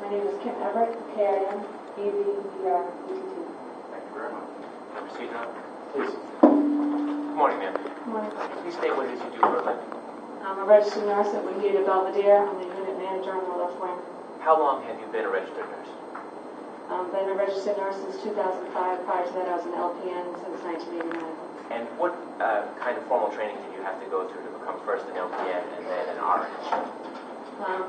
My name is Kim Everett, K-I-M-E-V-E-R-E-T-T. Thank you very much. Proceed now. Please. Good morning, ma'am. Good morning. Please state what it is you do for a living. I'm a registered nurse at Wingate Belvedere. I'm the unit manager on the left wing. How long have you been a registered nurse? I've been a registered nurse since 2005. Prior to that, I was an LPN since 1989. And what kind of formal training did you have to go through to become first an LPN and then an RN?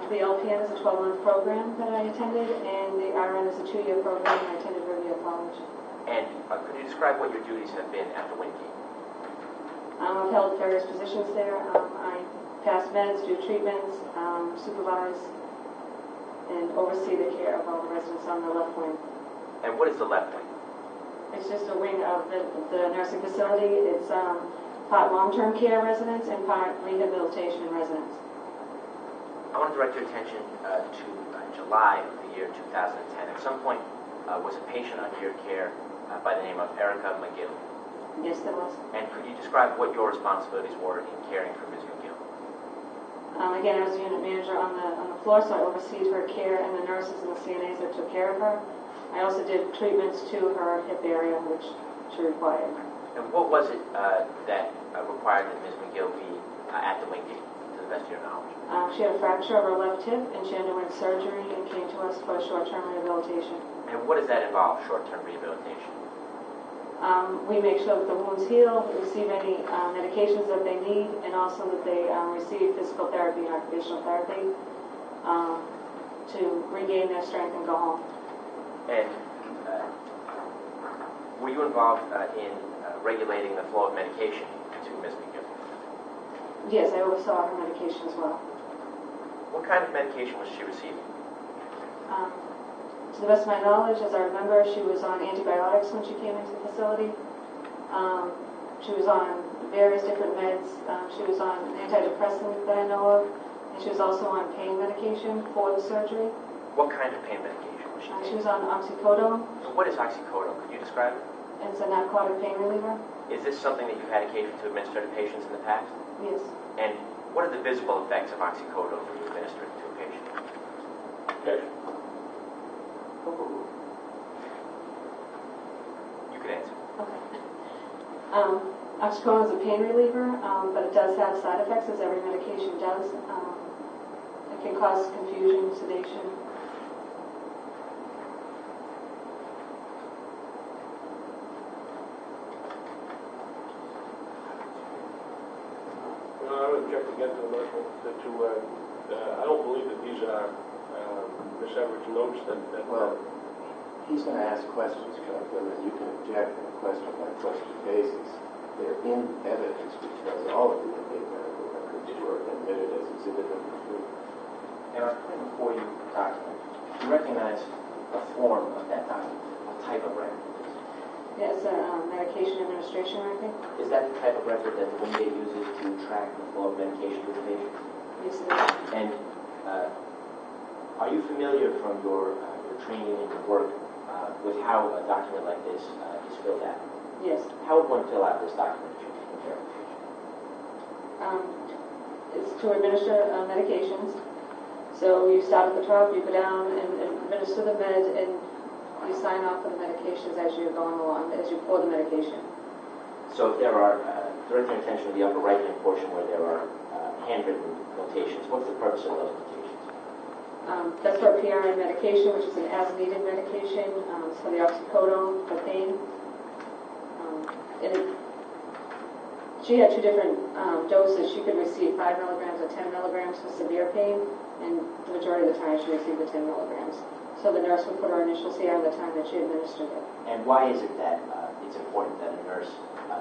The LPN is a 12-month program that I attended, and the RN is a 2-year program, and I attended Riviera College. And could you describe what your duties have been at the Wingate? I've held various positions there. I pass meds, do treatments, supervise, and oversee the care of all the residents on the left wing. And what is the left wing? It's just a wing of the nursing facility. It's part long-term care residents and part rehabilitation residents. I want to direct your attention to July of the year 2010. At some point, was a patient under your care by the name of Erica McGill. Yes, there was. And could you describe what your responsibilities were in caring for Ms. McGill? Again, I was a unit manager on the floor, so I overseed her care and the nurses and the CNAs that took care of her. I also did treatments to her hip area, which she required. And what was it that required that Ms. McGill be at the Wingate, to the best of your knowledge? She had a fracture of her left hip, and she underwent surgery and came to us for short-term rehabilitation. And what does that involve, short-term rehabilitation? We make sure that the wounds heal, receive any medications that they need, and also that they receive physical therapy and occupational therapy to regain their strength and go home. And were you involved in regulating the flow of medication to Ms. McGill? Yes, I oversaw her medication as well. What kind of medication was she receiving? To the best of my knowledge, as I remember, she was on antibiotics when she came into the facility. She was on various different meds. She was on an antidepressant that I know of, and she was also on pain medication for the surgery. What kind of pain medication was she She taking? was on oxycodone. And what is oxycodone? Could you describe it? It's a narcotic pain reliever. Is this something that you've had occasion to administer to patients in the past? Yes. And what are the visible effects of oxycodone when you administer it to a patient? Okay. You can answer. Okay. Oxycodone is a pain reliever, but it does have side effects, as every medication does. It can cause confusion, sedation. I would object again to the motion I don't believe that these are Ms. Everett's notes that well, he's going to ask questions, Jonathan, and you can object on a question-by-question basis. They're in evidence because all of the medical records were admitted as exhibit number 3. And I'm putting before you a document. You recognize the form of that document, what type of record it is? Yeah, it's a medication administration record. Is that the type of record that the Wingate uses to track the flow of medication to the patient? Yes, it is. And are you familiar from your training and your work with how a document like this is filled out? Yes. How would one fill out this document that you're taking care of the patient? It's to administer medications. So you start at the top, you go down and administer the med, and you sign off on the medications as you're going along, as you pour the medication. So if there are, direct your attention to the upper right-hand portion where there are handwritten notations. What's the purpose of those notations? That's for PRN medication, which is an as-needed medication. It's for the oxycodone for pain. She had 2 different doses. She could receive 5 milligrams or 10 milligrams for severe pain, and the majority of the time she received the 10 milligrams. So the nurse would put her initials here on the time that she administered it. And why is it that it's important that a nurse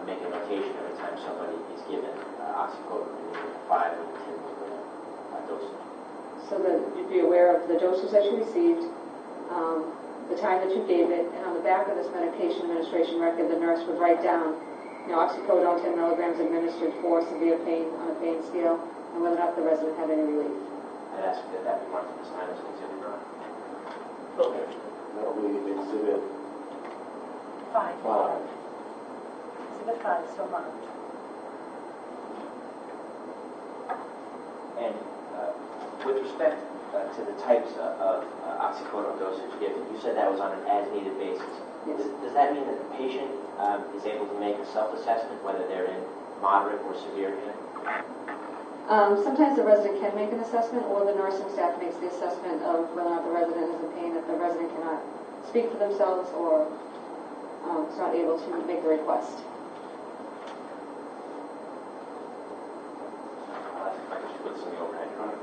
make a notation every time somebody is given oxycodone in either 5 or 10 milligram dosage? So that you'd be aware of the doses that you received, the time that you gave it, and on the back of this medication administration record, the nurse would write down, oxycodone 10 milligrams administered for severe pain on a pain scale, and whether or not the resident had any relief. I'd ask that that be marked this time as considered wrong. Okay. That'll be exhibit 5. Exhibit 5 is so marked. And with respect to the types of oxycodone dosage given. You said that was on an as-needed basis. Yes. Does that mean that the patient is able to make a self-assessment whether they're in moderate or severe pain? Sometimes the resident can make an assessment, or the nursing staff makes the assessment of whether or not the resident is in pain, if the resident cannot speak for themselves or is not able to make the request. I'll ask if I could just put this in the overhead drawing.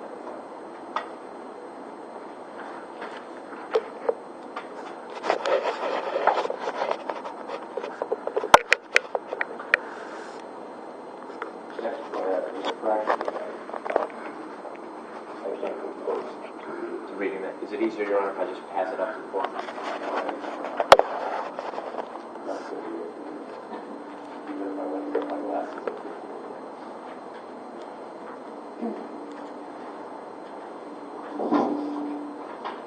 Next one, is a fracture. I can't come close. To reading that. Is it easier, Your Honor, if I just pass it up to the board? Not so good. Even if I went to get my glasses.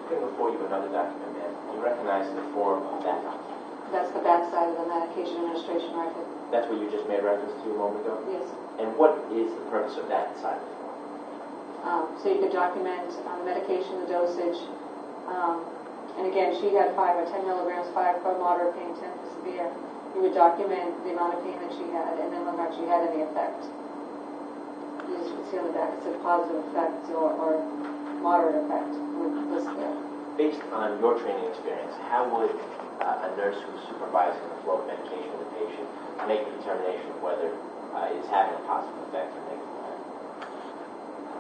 Bring before you another document, ma'am. You recognize the form of that document. That's the backside of the medication administration record. That's what you just made reference to a moment ago? Yes. And what is the purpose of that side of the form? So you could document the medication, the dosage, and again, she had 5 or 10 milligrams, 5 for moderate pain, 10 for severe. You would document the amount of pain that she had, and then whether or not she had any effect. You just would see on the back, it said positive effect or moderate effect would list there. Based on your training experience, how would a nurse who's supervising the flow of medication to the patient make the determination of whether it is having a positive effect or negative effect?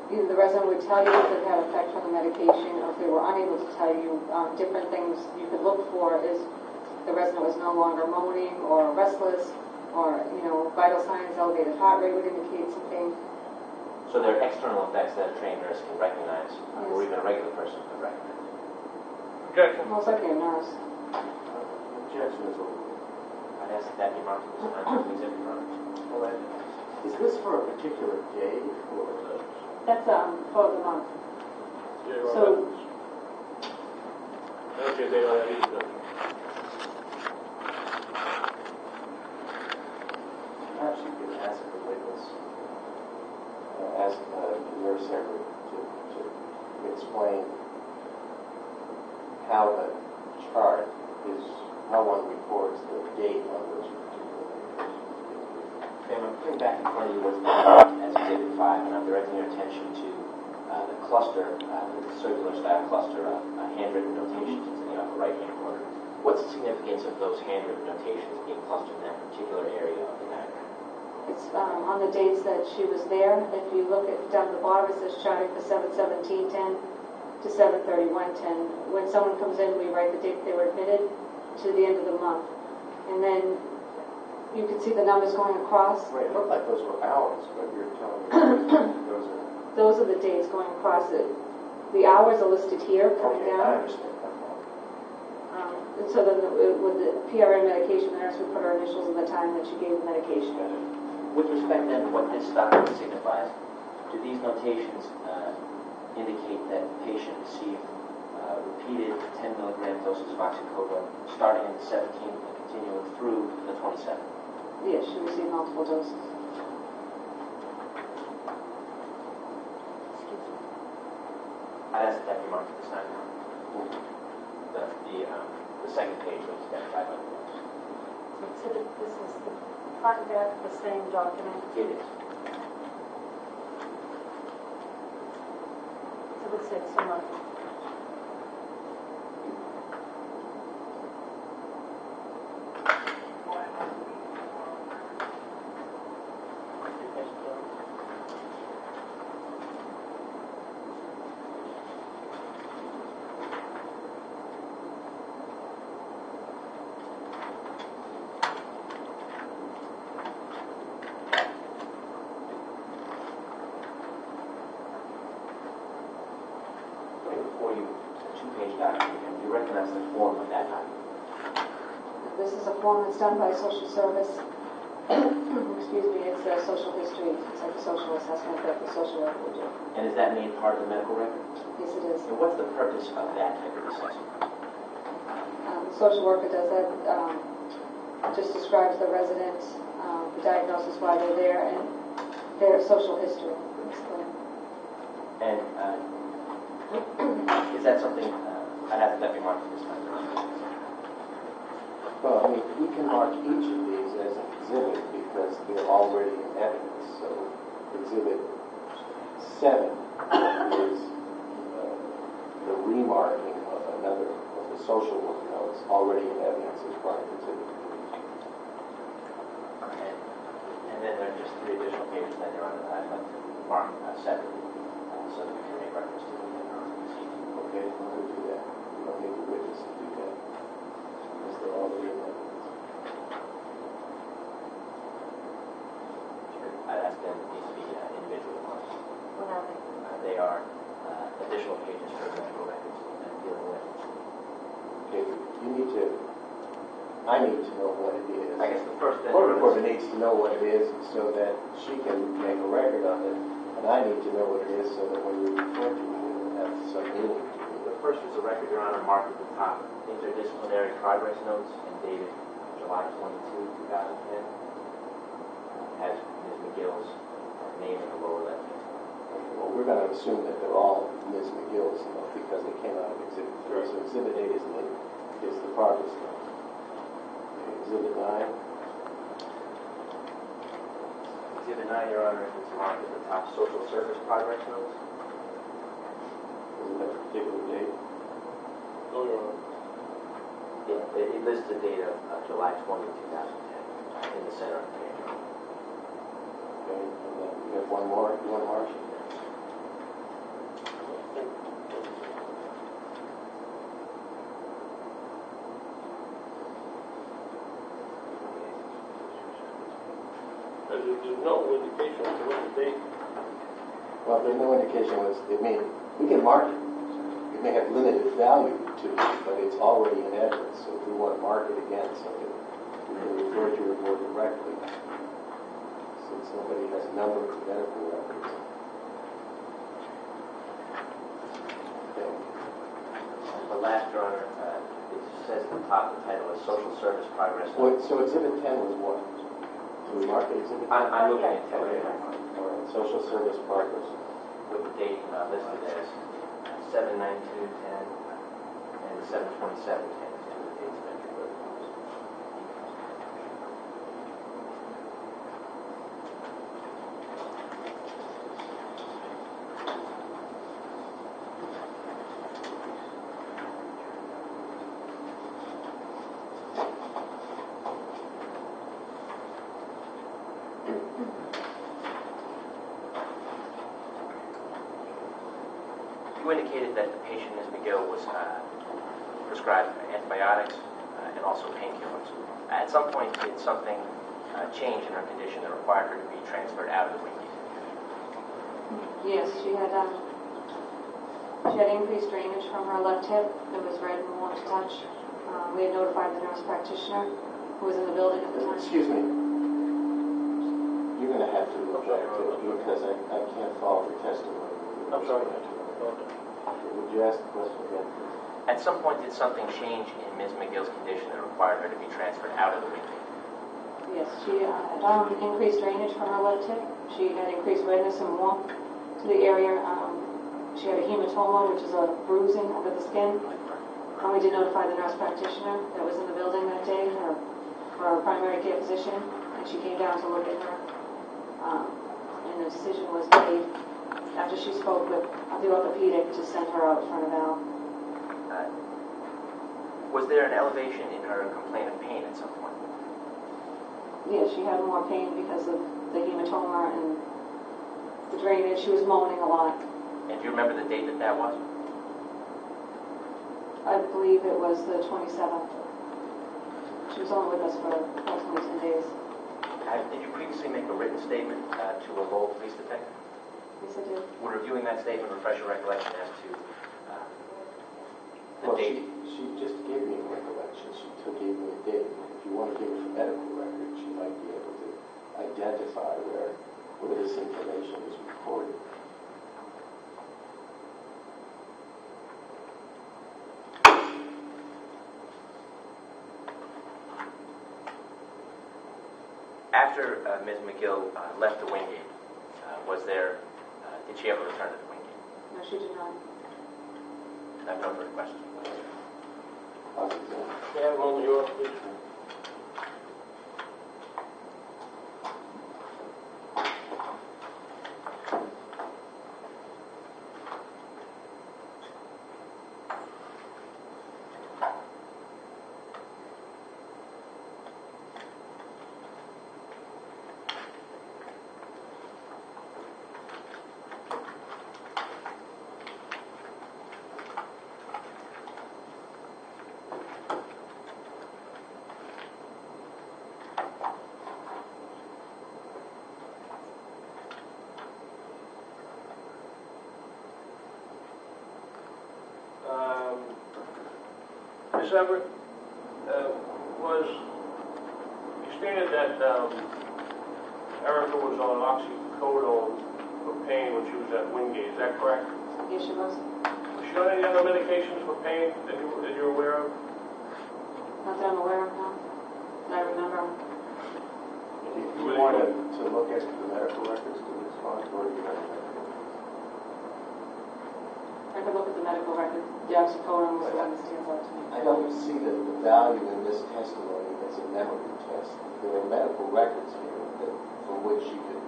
Either the resident would tell you if it had effect from the medication, or if they were unable to tell you, different things you could look for is the resident was no longer moaning or restless, or, vital signs, elevated heart rate would indicate something. So there are external effects that a trained nurse can recognize, or Yes. even a regular person could recognize. Objection. Most likely a nurse. Objection is over. I'd ask that be marked as an exhibit, Your Honor. Is this for a particular day or? That's for the month. Yeah, you're So- on. Okay, they are either. Perhaps you could ask the witness, ask Nurse Everett to explain how the chart is, how one records the date on those particular medications. Ma'am, I'm putting back in front of you what's marked as Exhibit 5, and I'm directing your attention to the cluster, the circular style cluster of handwritten notations that's in the upper right-hand corner. What's the significance of those handwritten notations being clustered in that particular area of the diagram? It's on the dates that she was there. If you look at down the bottom, it says charting for 7/17/10 to 7/31/10. When someone comes in, we write the date they were admitted to the end of the month. And then you can see the numbers going across. Right, it looked like those were hours, but you're telling me those are. Those are the dates going across it. The hours are listed here, coming Okay, I down. understand that now. And so then with the PRN medication, the nurse would put her initials in the time that she gave the medication. With respect then to what this document signifies, do these notations indicate that the patient received repeated 10 milligram doses of oxycodone starting on the 17th and continuing through the 27th? Yes, she received multiple doses. I'd ask that be marked at this time now. The second page was identified by the nurse. So this is the front and back of the same document. It is. Exhibit 6, so much. Before you, a two-page document, and you recognize the form of that document. This is a form that's done by social service. Excuse me, it's a social history. It's like a social assessment that the social worker would do. And is that made part of the medical record? Yes, it is. And what's the purpose of that type of assessment? The social worker does that, just describes the resident, the diagnosis, why they're there, and their social history. And is that something I'd have to definitely mark this time. Well, I mean, we can mark each of these as an exhibit because they're already in evidence. So exhibit 7 is the remarking of another of the social work notes already in evidence as part of exhibit 3. And then there are just 3 additional pages that you're on that I'd like to mark separately so that we can make reference to them later on this evening. Okay, we'll do that. We don't need the witness to do that because they're already in evidence. I'd ask them these to be individual ones. What are they? They are additional pages for medical records dealing with. Okay, you need to, I need to know what it is. I guess the first thing Court reporter needs to know what it is so that she can make a record of it, and I need to know what it is so that when you refer to it, it will have some meaning to me. the first is a record, Your Honor, marked at the top, interdisciplinary progress notes, and dated July 22, 2010. Has Ms. McGill's name in the lower left hand. Well, we're going to assume that they're all Ms. McGill's because they came out of Exhibit 3. So Exhibit 8 is the progress note. Okay, Exhibit 9. Exhibit 9, Your Honor, is marked at the top, social service progress notes. Is it a particular date? No, Your Honor. It lists the date of July 20, 2010 in the center of the page. Okay, and then you have one more. You want to mark? There's no indication as to what the date. Well, there's no indication was. I mean, we can mark it. It may have limited value to it, but it's already in evidence. So if we want to mark it again, so that we can refer to it more directly, since nobody has a number of medical records. Okay. The last, Your Honor, it says at the top, the title is Social Service Progress What, Notes. so Exhibit 10 was what? Did we mark it Exhibit 10? I'm looking at 10 Okay. here. All right. Social service progress. With the date listed as 7/19/10 and 7/27/10 is two of the dates mentioned for the notes. You indicated that the patient, Ms. McGill, was prescribed antibiotics and also painkillers. At some point, did something change in her condition that required her to be transferred out of the Wingate? Yes, she had increased drainage from her left hip. It was red and warm to touch. We had notified the nurse practitioner who was in the building at the time. Excuse me. You're going to have to object to it because I can't follow the testimony. I'm sorry. Would you ask the question again, please? At some point, did something change in Ms. McGill's condition that required her to be transferred out of the Wingate? Yes, she had increased drainage from her left hip. She had increased redness and warmth to the area. She had a hematoma, which is a bruising under the skin. We did notify the nurse practitioner that was in the building that day, her primary care physician, and she came down to look at her. And the decision was made after she spoke with the orthopedic to send her out for an eval. Was there an elevation in her complaint of pain at some point? Yes, she had more pain because of the hematoma and the drainage. She was moaning a lot. And do you remember the date that was? I believe it was the 27th. She was only with us for approximately 10 days. Did you previously make a written statement to a Lowell police detective? Yes, I did. Would reviewing that statement refresh your recollection as to the Well, date? she just gave me a recollection. She gave me a date. If you want to give us a medical record, she might be able to identify where this information is recorded. After Ms. McGill left the Wingate, did she ever return to the Wingate? No, she did not. I have no further questions. report, please. Ms. Everett, you stated that Erica was on oxycodone for pain when she was at Wingate, is that correct? Yes, she was. Was she on any other medications for pain that you're aware of? Not that I'm aware of now. That I remember. Do you want to look at the medical records to respond, or do you have I could look at the medical record. The oxycodone was the one that stands out to me. I don't see the value in this testimony as a memory test. There are medical records here from which you could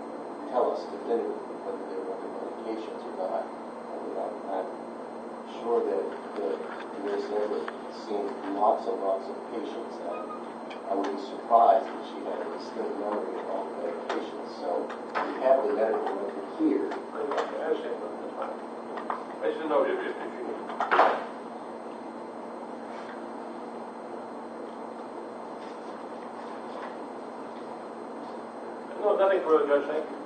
tell us definitively whether they were under medications or not. I mean, I'm sure that Ms. Everett has seen lots and lots of patients, and I would be surprised if she had a distinct memory of all the medications. So we have the medical record here. I understand, but that's fine. I just didn't know if you knew. No, nothing further, Judge, thank you.